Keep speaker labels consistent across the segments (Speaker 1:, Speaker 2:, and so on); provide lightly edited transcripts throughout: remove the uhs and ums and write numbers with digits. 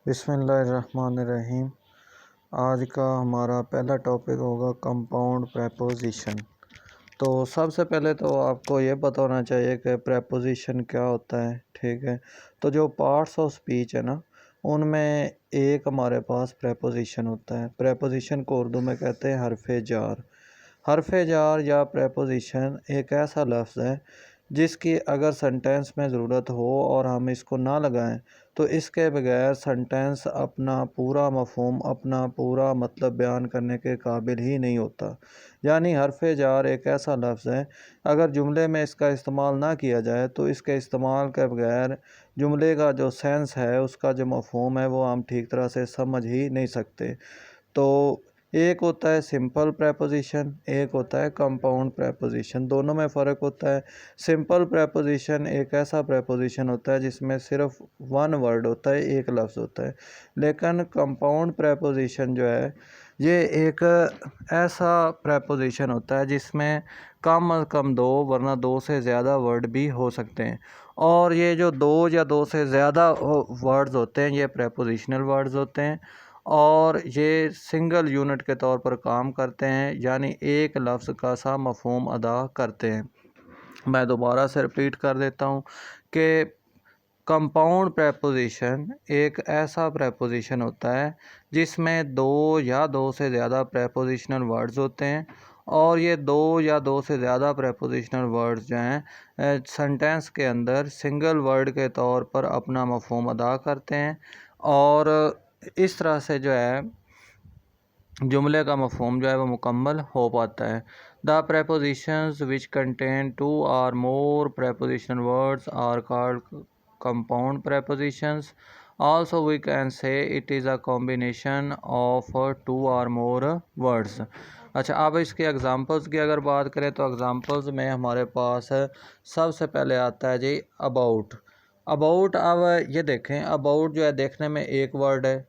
Speaker 1: बिस्मिल्लाहिर्रहमानिर्रहीम। आज का हमारा पहला टॉपिक होगा कंपाउंड प्रेपोजिशन। तो सबसे पहले तो आपको ये पता होना चाहिए कि प्रेपोजिशन क्या होता है। ठीक है, तो जो पार्ट्स ऑफ स्पीच है ना, उनमें एक हमारे पास प्रेपोजिशन होता है। प्रेपोजिशन को उर्दू में कहते हैं हरफ़े जार। हरफ़े जार या प्रेपोजिशन एक ऐसा लफ्ज़ है जिसकी अगर सेंटेंस में ज़रूरत हो और हम इसको ना लगाएं तो इसके बगैर सेंटेंस अपना पूरा मफ़हूम, अपना पूरा मतलब बयान करने के काबिल ही नहीं होता। यानी हरफ़े जार एक ऐसा लफ्ज़ है, अगर जुमले में इसका इस्तेमाल ना किया जाए तो इसके इस्तेमाल के बगैर जुमले का जो सेंस है, उसका जो मफ़हूम है, वो हम ठीक तरह से समझ ही नहीं सकते। तो एक होता है सिंपल प्रेपोजिशन, एक होता है कंपाउंड प्रेपोजिशन। दोनों में फ़र्क होता है। सिंपल प्रेपोजिशन एक ऐसा प्रेपोजिशन होता है जिसमें सिर्फ वन वर्ड होता है, एक लफ्ज़ होता है। लेकिन कंपाउंड प्रेपोजिशन जो है, ये एक ऐसा प्रेपोजिशन होता है जिसमें कम अज़ कम दो, वरना दो से ज़्यादा वर्ड भी हो सकते हैं। और ये जो दो या दो से ज़्यादा वर्ड्स होते हैं, ये प्रेपोजिशनल वर्ड्स होते हैं और ये सिंगल यूनिट के तौर पर काम करते हैं, यानी एक लफ्ज़ का सा मफ़हूम अदा करते हैं। मैं दोबारा से रिपीट कर देता हूँ कि कंपाउंड प्रेपोजिशन एक ऐसा प्रेपोजिशन होता है जिसमें दो या दो से ज़्यादा प्रेपोजिशनल वर्ड्स होते हैं और ये दो या दो से ज़्यादा प्रेपोजिशनल वर्ड्स जो हैं सेंटेंस के अंदर सिंगल वर्ड के तौर पर अपना मफ़हूम अदा करते हैं और इस तरह से जो है जुमले का मफ़हूम जो है वो मुकम्मल हो पाता है। The prepositions which contain two or more prepositional words are called compound prepositions. Also we can say it is a combination of two or more words. अच्छा, अब इसके एग्ज़ाम्पल्स की अगर बात करें तो एग्ज़ाम्पल्स में हमारे पास सबसे पहले आता है जी अबाउट। अबाउट, अब ये देखें, अबाउट जो है देखने में एक वर्ड है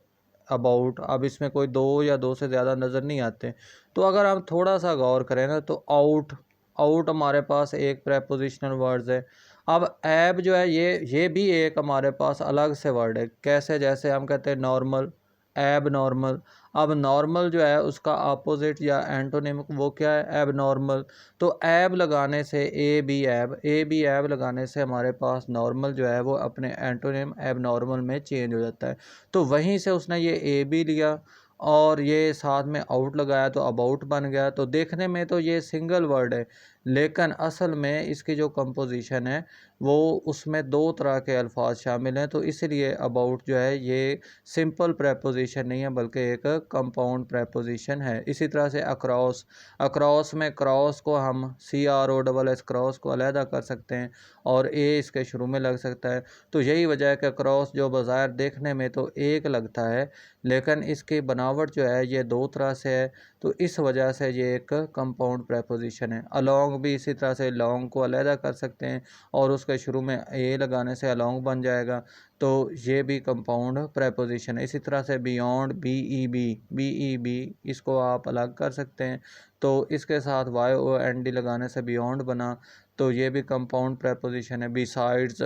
Speaker 1: अबाउट। अब इसमें कोई दो या दो से ज़्यादा नज़र नहीं आते। तो अगर हम थोड़ा सा गौर करें ना, तो आउट, आउट हमारे पास एक प्रेपोजिशनल वर्ड्स है। अब एब जो है, ये भी एक हमारे पास अलग से वर्ड है। कैसे? जैसे हम कहते हैं नॉर्मल, एब नॉर्मल। अब नॉर्मल जो है उसका अपोजिट या एंटोनिम वो क्या है? एब नॉर्मल। तो एब लगाने से ए बी एब लगाने से हमारे पास नॉर्मल जो है वो अपने एंटोनिम एब नॉर्मल में चेंज हो जाता है। तो वहीं से उसने ये ए बी लिया और ये साथ में आउट लगाया तो अबाउट बन गया। तो देखने में तो ये सिंगल वर्ड है, लेकिन असल में इसकी जो कंपोजिशन है वो उसमें दो तरह के अल्फाज शामिल हैं। तो इसलिए अबाउट जो है ये सिंपल प्रेपोजिशन नहीं है, बल्कि एक कंपाउंड प्रेपोजिशन है। इसी तरह से अक्रॉस, अक्रॉस में क्रॉस को हम CROSS क्रॉस को अलहदा कर सकते हैं और ए इसके शुरू में लग सकता है। तो यही वजह है कि क्रॉस जो बाज़ाहिर देखने में तो एक लगता है, लेकिन इसकी बनावट जो है ये दो तरह से है। तो इस वजह से ये एक कंपाउंड प्रेपोजिशन है। अलोंग भी इसी तरह से लॉन्ग को अलहदा कर सकते हैं और उसके शुरू में ए लगाने से अलोंग बन जाएगा। तो ये भी कंपाउंड प्रेपोजिशन है। इसी तरह से बियॉन्ड, बी ई बी इसको आप अलग कर सकते हैं। तो इसके साथ YOND लगाने से बियॉन्ड बना, तो ये भी कंपाउंड प्रेपोजिशन है। बिसाइड्स,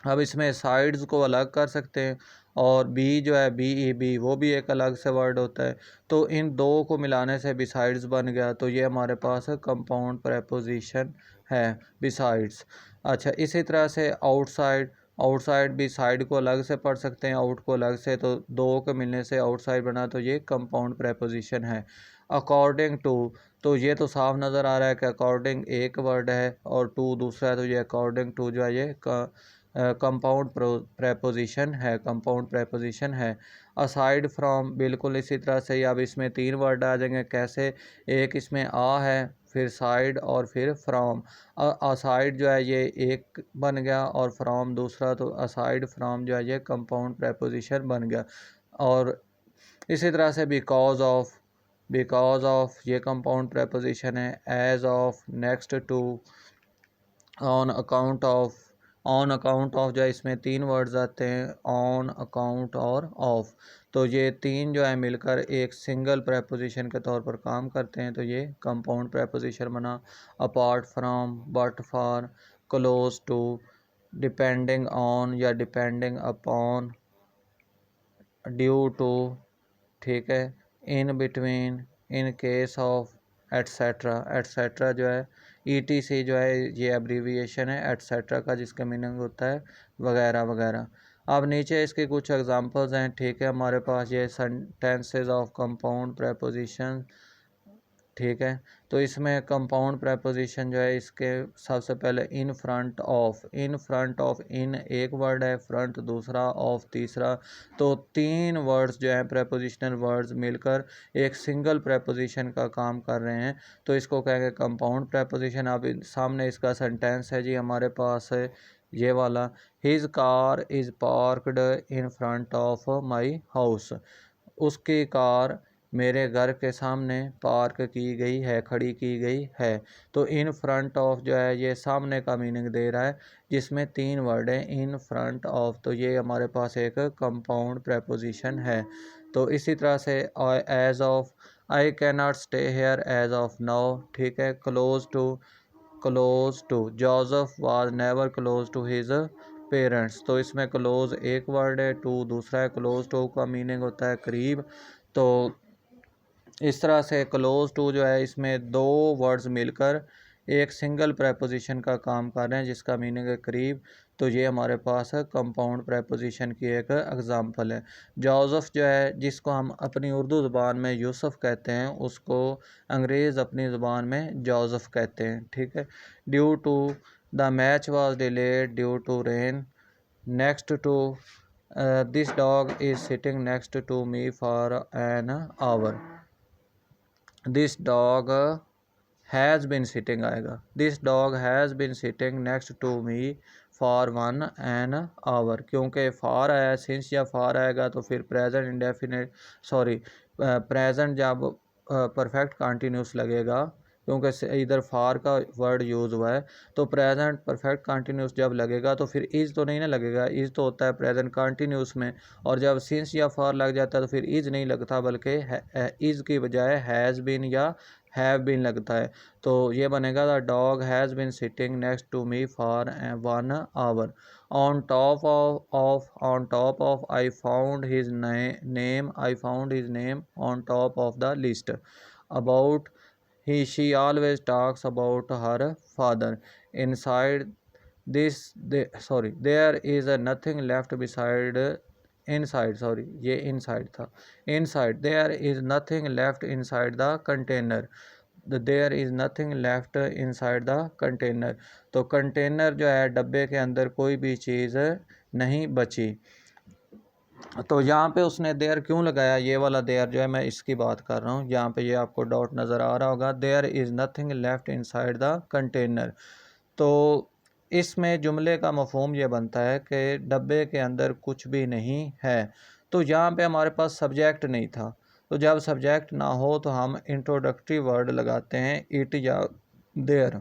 Speaker 1: अब इसमें साइड्स को अलग कर सकते हैं और बी जो है BEB वो भी एक अलग से वर्ड होता है। तो इन दो को मिलाने से बिसाइड्स बन गया। तो ये हमारे पास कंपाउंड प्रेपोजिशन है, बिसाइड्स। अच्छा, इसी तरह से आउटसाइड, आउटसाइड भी साइड को अलग से पढ़ सकते हैं, आउट को अलग से। तो दो के मिलने से आउटसाइड बना, तो ये कंपाउंड प्रेपोजिशन है। अकॉर्डिंग टू, तो ये तो साफ नज़र आ रहा है कि अकॉर्डिंग एक वर्ड है और टू दूसरा है। तो ये अकॉर्डिंग टू जो है ये कंपाउंड प्रेपोजिशन है, कंपाउंड प्रेपोजिशन है। असाइड फ्रॉम, बिल्कुल इसी तरह से ही अब इसमें तीन वर्ड आ जाएंगे। कैसे? एक इसमें आ है, फिर साइड और फिर फ्रॉम। असाइड जो है ये एक बन गया और फ्रॉम दूसरा। तो असाइड फ्रॉम जो है ये कंपाउंड प्रेपोजिशन बन गया। और इसी तरह से बिकॉज ऑफ, बिकॉज ऑफ ये कंपाउंड प्रेपोजिशन है। As of, next to, on account of, on account of जो है इसमें तीन वर्ड्स आते हैं, ऑन, अकाउंट और ऑफ। तो ये तीन जो है मिलकर एक सिंगल प्रेपोजिशन के तौर पर काम करते हैं। तो ये कंपाउंड प्रेपोजिशन बना। Apart from, but for, close to, depending on या डिपेंडिंग अपॉन, ड्यू टू, ठीक है, in between, in case of, etcetera. Etcetera जो है ETC जो है ये एब्रीविएशन है एट्सेट्रा का, जिसका मीनिंग होता है वगैरह वगैरह। अब नीचे इसके कुछ एग्जांपल्स हैं, ठीक है, हमारे पास ये सेंटेंसेस ऑफ कंपाउंड प्रेपोजिशन, ठीक है। तो इसमें कंपाउंड प्रेपोजिशन जो है इसके सबसे पहले in front of, in front of, in एक वर्ड है, फ्रंट दूसरा, ऑफ तीसरा, तो 3 वर्ड्स जो है प्रेपोजिशनल वर्ड्स मिलकर एक सिंगल प्रेपोजिशन का काम कर रहे हैं, तो इसको कहेंगे कंपाउंड प्रेपोजिशन। अब सामने इसका सेंटेंस है जी हमारे पास है ये वाला, his car is parked in front of my house, उसकी कार मेरे घर के सामने पार्क की गई है, खड़ी की गई है। तो इन फ्रंट ऑफ जो है ये सामने का मीनिंग दे रहा है, जिसमें 3 वर्ड हैं इन फ्रंट ऑफ, तो ये हमारे पास एक कंपाउंड प्रेपोजिशन है। तो इसी तरह से as of, I cannot stay स्टे हेयर एज ऑफ नाउ, ठीक है। Close to, close to, Joseph was never close to his parents, तो इसमें क्लोज एक वर्ड है, टू दूसरा है, क्लोज टू का मीनिंग होता है करीब। तो इस तरह से क्लोज टू जो है इसमें 2 वर्ड्स मिलकर एक सिंगल प्रेपोजिशन का काम कर रहे हैं, जिसका मीनिंग है करीब। तो ये हमारे पास कंपाउंड प्रेपोजिशन की एक एग्जांपल है। जोसेफ जो है जिसको हम अपनी उर्दू ज़ुबान में यूसुफ कहते हैं, उसको अंग्रेज़ अपनी ज़ुबान में जोसेफ कहते हैं, ठीक है। Due to, the match was delayed due to rain. Next to, this dog is sitting next to me for an hour. This dog has been sitting आएगा, this dog has been sitting next to me for 1 an hour, क्योंकि for आया, since या for आएगा तो फिर present indefinite, sorry present जब perfect continuous लगेगा, क्योंकि इधर फॉर का वर्ड यूज़ हुआ है, तो प्रेजेंट परफेक्ट कंटिन्यूस जब लगेगा तो फिर इज़ तो नहीं ना लगेगा, इज़ तो होता है प्रेजेंट कंटिन्यूस में, और जब सिंस या फॉर लग जाता है तो फिर इज़ नहीं लगता, बल्कि इज़ की बजाय हैज़ बिन या हैव बीन लगता है। तो ये बनेगा the dog has been sitting next to me for 1 hour. On top of, on top of, I found his name, I found his name on top of the list. About, she always talks about her father। Inside this, there is nothing left beside, inside, sorry ये inside था, inside there is nothing left inside the container, there is nothing left inside the container। तो container जो है डब्बे के अंदर कोई भी चीज़ नहीं बची। तो यहाँ पे उसने देयर क्यों लगाया, ये वाला देयर जो है मैं इसकी बात कर रहा हूँ, यहाँ पे ये आपको डाउट नज़र आ रहा होगा, there is nothing left inside the container. तो इसमें जुमले का मफहूम ये बनता है कि डब्बे के अंदर कुछ भी नहीं है। तो यहाँ पे हमारे पास सब्जेक्ट नहीं था, तो जब सब्जेक्ट ना हो तो हम इंट्रोडक्टरी वर्ड लगाते हैं इट या देयर।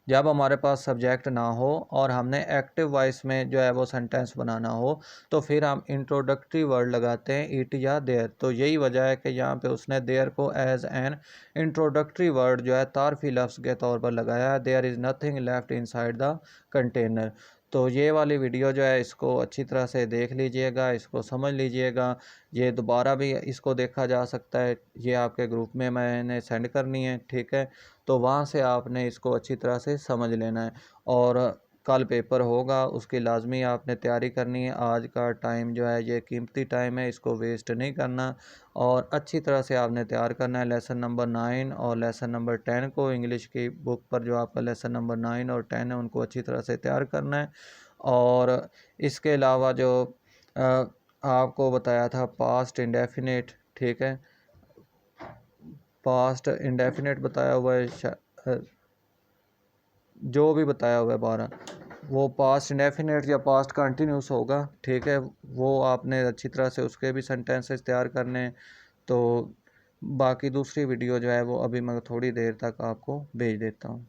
Speaker 1: जब हमारे पास सब्जेक्ट ना हो और हमने एक्टिव वॉइस में जो है वो सेंटेंस बनाना हो, तो फिर हम इंट्रोडक्टरी वर्ड लगाते हैं इट या देयर। तो यही वजह है कि यहाँ पे उसने देयर को एज एन इंट्रोडक्टरी वर्ड जो है तारफी लफ्ज़ के तौर पर लगाया है, there is nothing left inside the container. तो ये वाली वीडियो जो है इसको अच्छी तरह से देख लीजिएगा, इसको समझ लीजिएगा, ये दोबारा भी इसको देखा जा सकता है, ये आपके ग्रुप में मैंने सेंड करनी है, ठीक है। तो वहाँ से आपने इसको अच्छी तरह से समझ लेना है, और कल पेपर होगा उसकी लाजमी आपने तैयारी करनी है। आज का टाइम जो है ये कीमती टाइम है, इसको वेस्ट नहीं करना, और अच्छी तरह से आपने तैयार करना है। लेसन नंबर 9 और लेसन नंबर 10 को, इंग्लिश की बुक पर जो आपका लेसन नंबर 9 और 10 है उनको अच्छी तरह से तैयार करना है। और इसके अलावा जो आपको बताया था पास्ट इंडेफिनिट, ठीक है, पास्ट इंडेफिनिट बताया हुआ है, जो भी बताया हुआ है 12, वो पास्ट इंडेफिनिट या पास्ट कंटिन्यूस होगा, ठीक है। वो आपने अच्छी तरह से उसके भी सेंटेंसेस तैयार करने हैं। तो बाकी दूसरी वीडियो जो है वो अभी मैं थोड़ी देर तक आपको भेज देता हूँ।